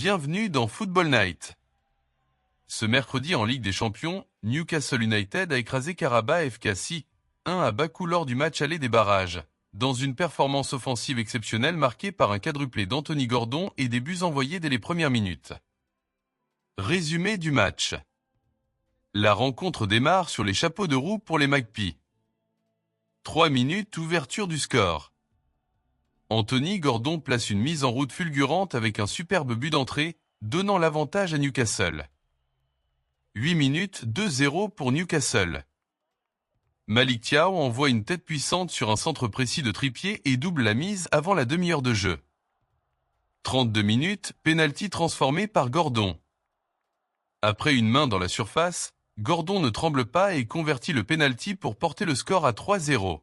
Bienvenue dans Football Night. Ce mercredi en Ligue des Champions, Newcastle United a écrasé Qarabağ FK 6-1 à Bakou lors du match aller des barrages, dans une performance offensive exceptionnelle marquée par un quadruplé d'Anthony Gordon et des buts envoyés dès les premières minutes. Résumé du match. La rencontre démarre sur les chapeaux de roue pour les Magpies. 3 minutes, ouverture du score. Anthony Gordon place une mise en route fulgurante avec un superbe but d'entrée, donnant l'avantage à Newcastle. 8 minutes, 2-0 pour Newcastle. Malick Thiaw envoie une tête puissante sur un centre précis de Trippier et double la mise avant la demi-heure de jeu. 32 minutes, pénalty transformé par Gordon. Après une main dans la surface, Gordon ne tremble pas et convertit le pénalty pour porter le score à 3-0.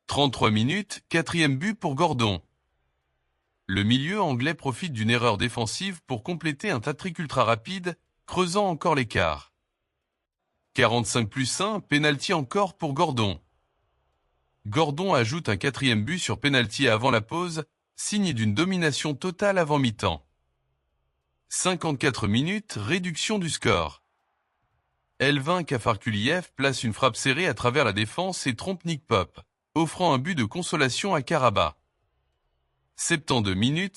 33 minutes, quatrième but pour Gordon. Le milieu anglais profite d'une erreur défensive pour compléter un hat-trick ultra rapide, creusant encore l'écart. 45+1, pénalty encore pour Gordon. Gordon ajoute un quatrième but sur pénalty avant la pause, signe d'une domination totale avant mi-temps. 54 minutes, réduction du score. Elvin Kafarkuliev place une frappe serrée à travers la défense et trompe Nick Pope, offrant un but de consolation à Qarabağ. 72 minutes,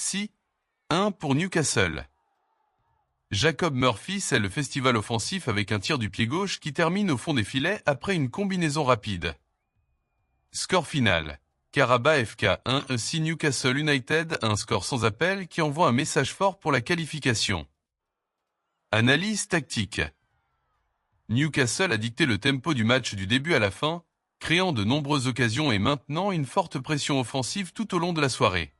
6-1 pour Newcastle. Jacob Murphy scelle le festival offensif avec un tir du pied gauche qui termine au fond des filets après une combinaison rapide. Score final. Qarabağ FK 1-6 Newcastle United, un score sans appel qui envoie un message fort pour la qualification. Analyse tactique. Newcastle a dicté le tempo du match du début à la fin, créant de nombreuses occasions et maintenant une forte pression offensive tout au long de la soirée.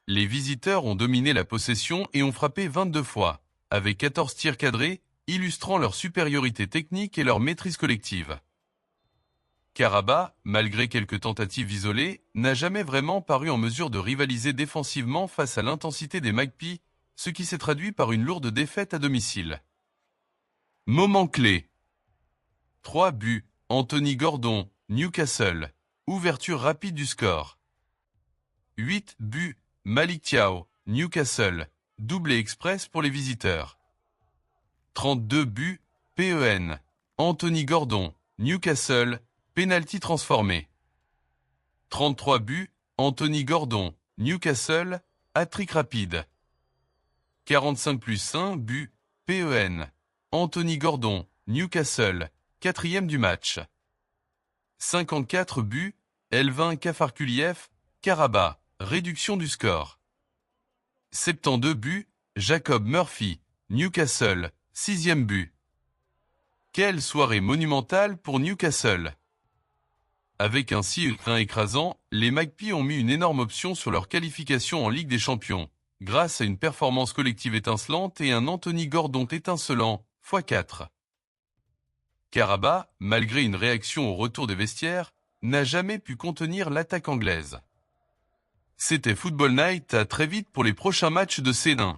Les visiteurs ont dominé la possession et ont frappé 22 fois, avec 14 tirs cadrés, illustrant leur supériorité technique et leur maîtrise collective. Qarabağ, malgré quelques tentatives isolées, n'a jamais vraiment paru en mesure de rivaliser défensivement face à l'intensité des Magpies, ce qui s'est traduit par une lourde défaite à domicile. Moment clé. 3 buts. Anthony Gordon, Newcastle. Ouverture rapide du score. 8 buts. Malick Thiaw, Newcastle. Doublé express pour les visiteurs. 32 buts. PEN. Anthony Gordon, Newcastle. Pénalty transformé. 33 buts. Anthony Gordon, Newcastle. Hat-trick rapide. 45+1 buts. PEN. Anthony Gordon, Newcastle. Quatrième du match. 54 buts, Elvin Kafarkuliev, Qarabağ, réduction du score. 72 buts, Jacob Murphy, Newcastle, sixième but. Quelle soirée monumentale pour Newcastle. Avec un 6-1 écrasant, les Magpies ont mis une énorme option sur leur qualification en Ligue des Champions, grâce à une performance collective étincelante et un Anthony Gordon étincelant, x4. Qarabağ, malgré une réaction au retour des vestiaires, n'a jamais pu contenir l'attaque anglaise. C'était Football Night, à très vite pour les prochains matchs de C1.